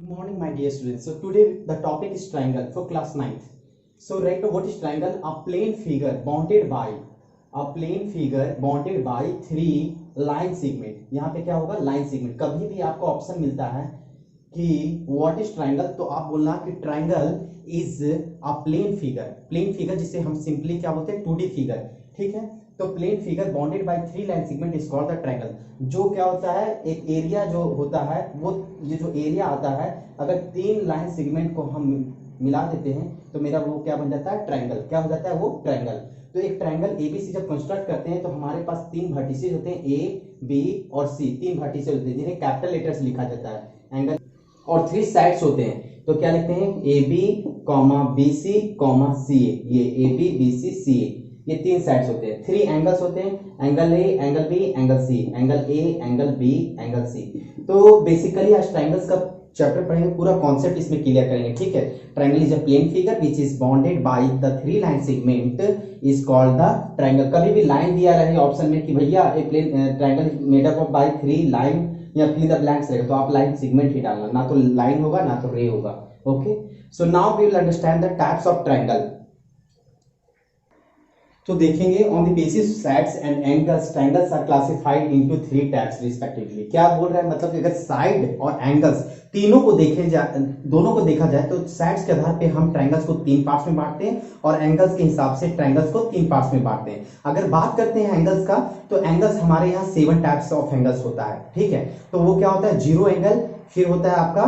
Good morning, my dear students. So today the topic is triangle for class 9th. So right now, what is triangle? A plane figure bounded by three line segment. यहाँ पे क्या होगा? Line segment. कभी भी आपको option मिलता है कि व्हाट इज ट्राइंगल, तो आप बोलना कि triangle is a plane figure जिसे हम सिंपली क्या बोलते हैं? 2D figure. ठीक है, तो plane figure bounded by three line segment is called the triangle. जो क्या होता है, एक एरिया जो होता है, वो ये जो एरिया आता है, अगर तीन लाइन सेगमेंट को हम मिला देते हैं तो मेरा वो क्या बन जाता है? ट्रायंगल. क्या हो जाता है? वो ट्रायंगल. तो एक ट्रायंगल एबीसी जब कंस्ट्रक्ट करते हैं तो हमारे पास तीन वर्टिसेस होते हैं, ए बी और सी. तीन वर्टिसेस होते हैं जिन्हें कैपिटल लेटर से लिखा जाता है एंगल, और थ्री साइड्स होते हैं. तो क्या लिखते हैं? A B comma B C comma C A. ये A B B C C A, ये तीन साइड्स होते हैं. थ्री एंगल्स होते हैं, angle A, angle B, angle C. Angle A, angle B, angle C. तो बेसिकली आज ट्रायंगल्स का चैप्टर पढ़ेंगे, पूरा कॉन्सेप्ट इसमें क्लियर करेंगे. ठीक है, triangle is a plane figure which is bounded by the three line segment is called the triangle. कभी भी लाइन दिया रहे ऑप्शन में कि भैया a plane triangle made up of by three line या फिल द ब्लैंक्स रहेगा, तो आप लाइन सेगमेंट ही डालना, ना तो लाइन होगा ना तो रे होगा. Okay, so now we will understand the types of triangle. तो देखेंगे on the basis sides and angles triangles are classified into three types respectively. क्या बोल रहा है? मतलब अगर साइड और एंगल्स तीनों को दोनों को देखा जाए तो साइड्स के आधार पे हम ट्रायंगल्स को तीन पार्ट्स में बांटते हैं और एंगल्स के हिसाब से ट्रायंगल्स को तीन पार्ट्स में बांटते हैं. अगर बात करते हैं एंगल्स का, तो एंगल्स हमारे यहाँ 7 टाइप्स ऑफ एंगल्स होता है. ठीक है, तो वो क्या होता है? जीरो एंगल, फिर होता है आपका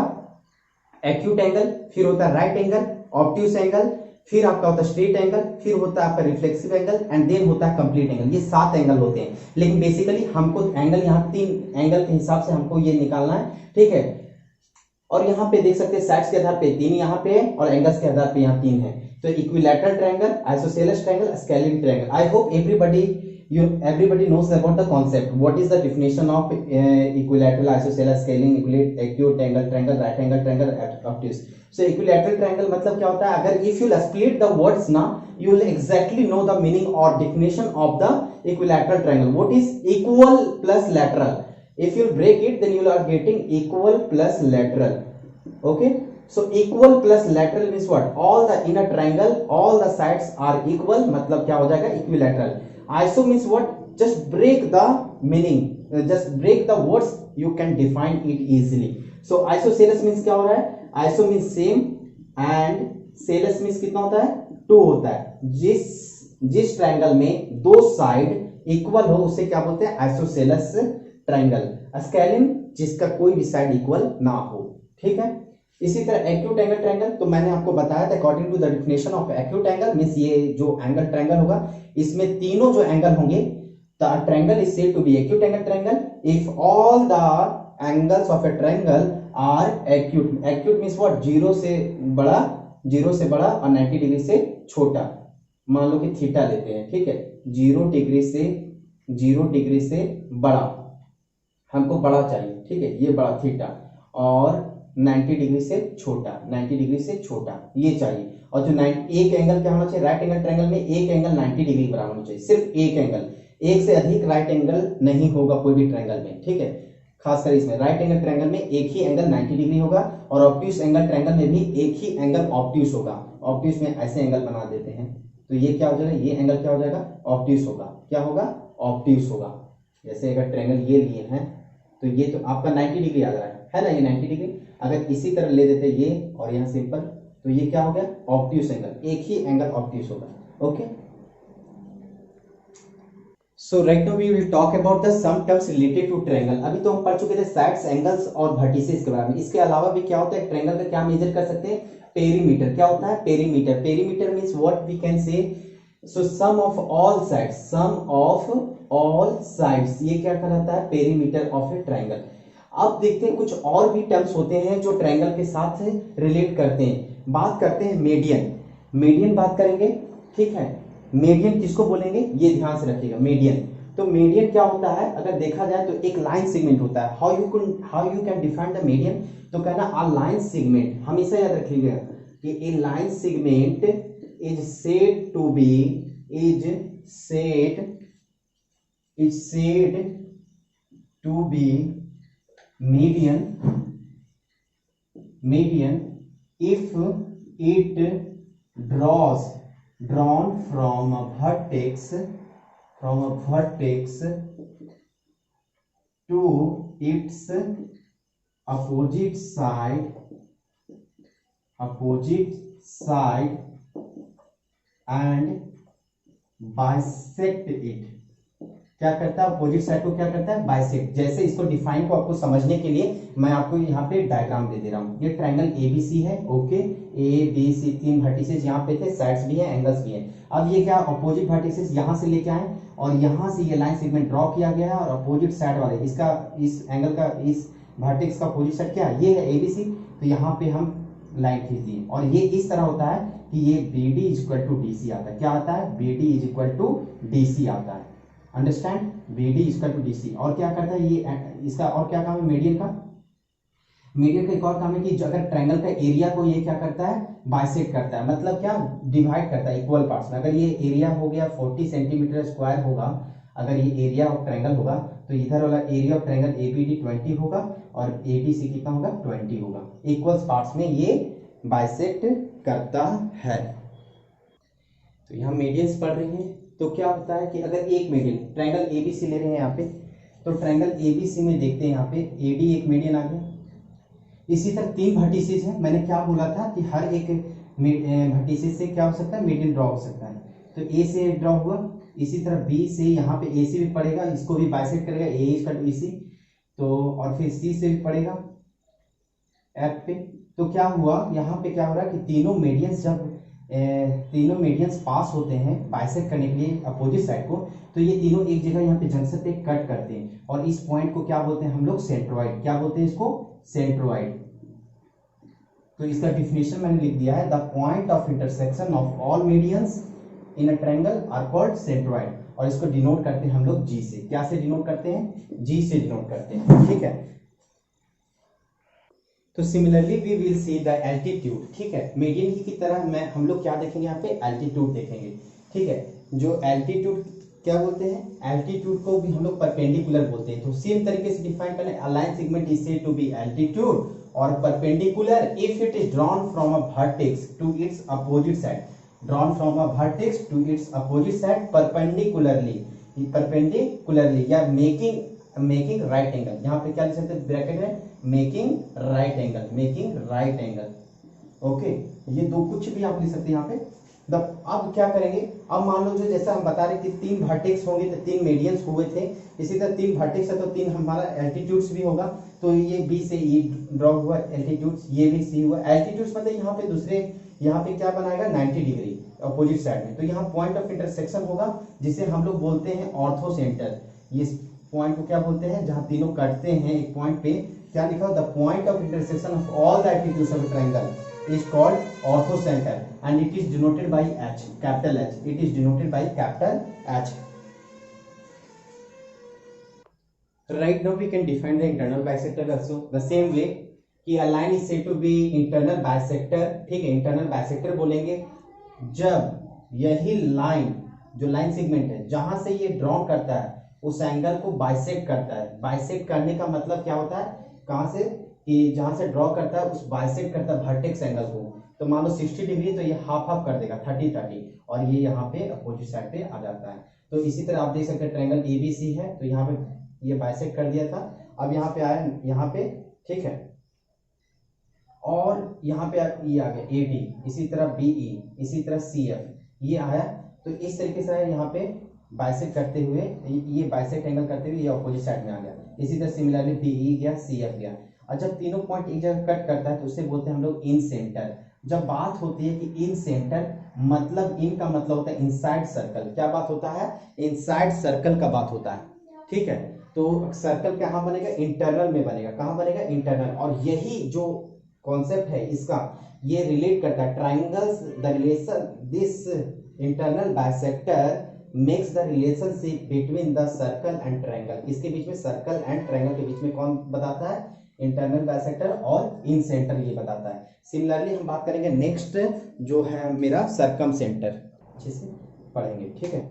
एक्यूट एंगल, फिर होता है राइट एंगल, ऑब्ट्यूस एंगल, फिर आपका होता है स्ट्रेट एंगल, फिर होता है आपका रिफ्लेक्सिव एंगल, एंड देन होता है कंप्लीट एंगल. ये 7 एंगल होते हैं, लेकिन बेसिकली हमको एंगल यहाँ तीन एंगल के हिसाब से हमको ये निकालना है. ठीक है, और यहाँ पे देख सकते हैं साइड्स के आधार पे तीन यहाँ पे है और एंगल्स के आधार पे यहाँ तीन है. तो equilateral triangle, isosceles triangle, scalene triangle. I hope everybody knows about the concept. What is the definition of equilateral, isosceles, scaling, acute angle triangle, right angle triangle, obtuse? So equilateral triangle मतलब क्या होता है? अगर if you split the words ना, you will exactly know the meaning or definition of the equilateral triangle. What is equal plus lateral? If you break it, then you are getting equal plus lateral. Okay, so equal plus lateral means what? All the inner triangle, all the sides are equal, मतलब क्या हो जाएगा? equilateral. Iso means what? Just break the meaning, just break the words, you can define it easily. So isosceles means क्या हो रहा है? Iso means same and celes means कितना होता है? 2 होता है. जिस ट्रायंगल में दो साइड इक्वल हो उसे क्या बोलते हैं? Isosceles triangle. स्केलिन जिसका कोई भी साइड इक्वल ना हो. ठीक है, इसी तरह एक्यूट एंगल ट्रायंगल, तो मैंने आपको बताया था according to the definition of acute angle means ये जो एंगल ट्रायंगल होगा इसमें तीनों जो एंगल होंगे, the triangle is said to be acute angle triangle if all the angles of a triangle are acute. Acute means what? Zero से बड़ा और 90 डिग्री से छोटा. मान लो कि थीटा लेते हैं. ठीक है, 0 डिग्री से बड़ा, हमको बड़ा चाहिए. ठीक है, ये बड़ा थीटा, और 90 डिग्री से छोटा ये चाहिए. और जो एक एंगल क्या होना चाहिए? राइट एंगल ट्रायंगल में एक एंगल 90 डिग्री बराबर होना चाहिए. सिर्फ एक एंगल, एक से अधिक राइट एंगल नहीं होगा कोई भी ट्रायंगल में. ठीक है, खासकर इसमें राइट एंगल ट्रायंगल में एक ही एंगल 90 डिग्री होगा, और ऑब्ट्यूस एंगल ट्रायंगल में भी एक ही एंगल ऑब्ट्यूस होगा. ऑब्ट्यूस में ऐसे एंगल बना देते हैं, तो ये क्या हो जाएगा? ये एंगल क्या हो जाएगा? ऑब्ट्यूस होगा. क्या होगा? ऑब्ट्यूस होगा. जैसे अगर ट्रायंगल ये लिए हैं तो ये तो आपका 90 डिग्री आ रहा है ना, ये 90 डिग्री. अगर इसी तरह ले देते ये और यहाँ सिंपल, तो ये क्या हो गया? Obtuse angle. एक ही एंगल ऑब्ट्यूस होगा. Okay, so right now we will talk about the some terms related to triangle. अभी तो हम पढ़ चुके थे साइड्स, एंगल्स और वर्टिसेस के बारे में. इसके अलावा भी क्या होता है? ट्रायंगल का क्या मेजर कर सकते हैं? पेरीमीटर. क्या होता है? Perimeter. Perimeter means what we can say, so sum of all sides, ये क्या कहलाता है? Perimeter of a triangle. अब देखते हैं कुछ और भी टर्म्स होते हैं जो ट्रायंगल के साथ रिलेट करते हैं. बात करते हैं मीडियन बात करेंगे. ठीक है, मीडियन किसको बोलेंगे? ये ध्यान से रखिएगा. मीडियन, तो मीडियन क्या होता है? अगर देखा जाए तो एक लाइन सेगमेंट होता है. How you can define the median? तो कहना अ लाइन सेगमेंट, हमेशा याद रखिएगा कि a line segment is said to be median median if it drawn from a vertex to its opposite side and bisect it। क्या करता है opposite side को, क्या करता है बाइसेक्ट। जैसे इसको डिफाइन को आपको समझने के लिए मैं आपको यहाँ पे डायग्राम दे रहा हूँ। ये ट्रायंगल एबीसी है, ओके, ए बी सी, तीन वर्टिसेस यहाँ पे थे, साइड्स भी है, एंगल्स भी है। अब ये क्या अपोजिट वर्टिसेस यहाँ से लेके आए और यहाँ से ये लाइन सेगमेंट ड्रॉ किया गया है और अपोजिट साइड वाले इसका, इस एंगल का, इस वर्टेक्स का अपोजिट साइड क्या है, ये है एबीसी। तो यहाँ पे हम लाइन खींच दी और ये इस तरह होता है कि ये BD is equal to DC आता है। क्या आता है, BD is equal to DC आता है। Understand, BD is equal to DC। और क्या करता है ये, इसका और क्या काम है मीडियन का, मीडियन का एक और काम है कि अगर ट्रायंगल का एरिया को ये क्या करता है, बाइसेक्ट करता है। मतलब क्या, डिवाइड करता है इक्वल पार्ट्स में। अगर ये एरिया हो गया 40 सेंटीमीटर स्क्वायर होगा, अगर ये एरिया ऑफ ट्रायंगल होगा तो इधर वाला एरिया ऑफ ट्रायंगल ABD 20 होगा और ABC कितना होगा, 20 होगा। इक्वल पार्ट्स में ये बाइसेक्ट करता है। तो यहाँ मीडियंस पढ़ रही हैं तो क्या होता है कि अगर एक मीडियन ट्रायंगल ABC ले रहे हैं यहाँ पे, तो ट्रायंगल ABC में देखते हैं यहाँ पे AD एक मीडियन आ गया। इसी तरह तीन वर्टिसेस है, मैंने क्या बोला था कि हर एक वर्टिसेस से क्या हो सकता है, मीडियन ड्रॉ हो सकता है। तो A से ड्रॉ हुआ, इसी तरह B से यहाँ पे AC भी पड़ेगा, इसको भी बाइसेक्ट करेगा, A is equal to EC। तो और फिर C से भी पड़ेगा F पे। तो क्या हुआ यहाँ पे, क्या हो रहा है कि तीनों मीडियंस जब तीनों मीडियंस पास होते हैं बाइसेक्ट करने के लिए अपोजिट साइड को, तो ये तीनों एक जगह यहाँ पे जंक्शन पे कट करते हैं और इस पॉइंट को क्या बोलते हैं हम लोग, सेंट्रोइड। क्या बोलते हैं इसको, सेंट्रोइड। तो इसका डिफिनेशन मैंने लिख दिया है, the point of intersection of all medians in a triangle are called centroid. और इसको डिनोट करते हैं हम लोग G से। क्या से डिनोट करते हैं, G से डिनोट करते हैं, ठीक है। तो similarly we will see the altitude, ठीक है। मीडियन की तरह मैं हम लोग क्या देखेंगे यहाँ पे, एल्टीट्यूड देखेंगे, ठीक है। जो एल्टीट्यूड क्या बोलते हैं, एल्टीट्यूड को भी हम लोग परपेंडिकुलर बोलते हैं। तो सेम तरीके से डिफाइन करना, a line segment is said to be altitude और perpendicular if it is drawn from a vertex to its opposite side, drawn from a vertex to its opposite side perpendicularly या making right angle. यहाँ पे क्या लिख सकते हैं bracket में, making right angle, okay. ये दो कुछ भी आप लिख सकते हैं यहाँ पे। अब क्या करेंगे, अब मान लो जो जैसा हम बता रहे कि तीन वर्टेक्स होंगे तो तीन मीडियंस हुए थे, इसी तरह तीन वर्टेक्स है तो तीन हमारा एल्टीट्यूड्स भी होगा। तो ये B से E ड्रॉ हुआ एल्टीट्यूड्स, ये भी C हुआ एल्टीट्यूड्स। मतलब यहाँ पे दूसरे, यहाँ पे क्या बनाएगा 90 डिग्री अपोजिट साइड में। तो यहाँ पॉइंट ऑफ इंटरसेक्शन होगा जिसे हम लोग बोलते हैं ऑर्थो सेंटर। ये पॉइंट को क्या बोलते हैं, जहां तीनों कटते हैं एक पॉइंट पे, क्या लिखा हो, the point of intersection of all the altitudes of a triangle is called ortho centre and it is denoted by H, capital H। It is denoted by capital H। Right now we can define the internal bisector also the same way कि a line is said to be internal bisector, ठीक है। internal bisector बोलेंगे जब यही line, जो line segment है जहां से ये ड्रॉ करता है उस एंगल को बाइसेक्ट करता है। बाइसेक्ट करने का मतलब क्या होता है, कहां से, कि जहां से ड्रॉ करता है उस बाइसेक्ट करता है वर्टेक्स एंगल को। तो मान लो 60 डिग्री, तो ये हाफ हाफ कर देगा 30-30 और ये यहाँ पे अपोजिट साइड पे आ जाता है। तो इसी तरह आप देख सकते हैं ट्रायंगल ABC है, तो यहाँ पे ये बाइसेक्ट कर दिया था, अब यहाँ पे आया, यहाँ पे, ठीक है। और यहाँ पे ये आ गया AD, इसी तरह BE, इसी तरह CF, ये आया। तो इस तरीके से यहाँ पे बाइसेक्ट करते हुए, ये बाइसेक्ट एंगल करते हुए ये अपोजिट साइड में आ गया। इसी तरह सिमिलरली BE गया, CF गया। और जब तीनों पॉइंट एक जगह कट करता है तो उसे बोलते हैं हम लोग इन सेंटर। जब बात होती है कि इन सेंटर, मतलब इन का मतलब होता है इनसाइड सर्कल। क्या बात होता है, इनसाइड सर्कल का बात होता है, ठीक है। तो सर्कल कहाँ बनेगा, इंटरनल में बनेगा। कहाँ बनेगा, इंटरनल। और यही जो कॉन्सेप्ट है इसका, ये रिलेट करता है triangles, the relation this internal bisector makes the relationship between the circle and triangle. इसके बीच में, सर्कल एंड ट्रायंगल के बीच में कौन बताता है, इंटरनल बाइसेक्टर और इन सेंटर ये बताता है। सिमिलरली हम बात करेंगे नेक्स्ट जो है मेरा सर्कम सेंटर, अच्छे से पढ़ेंगे, ठीक है।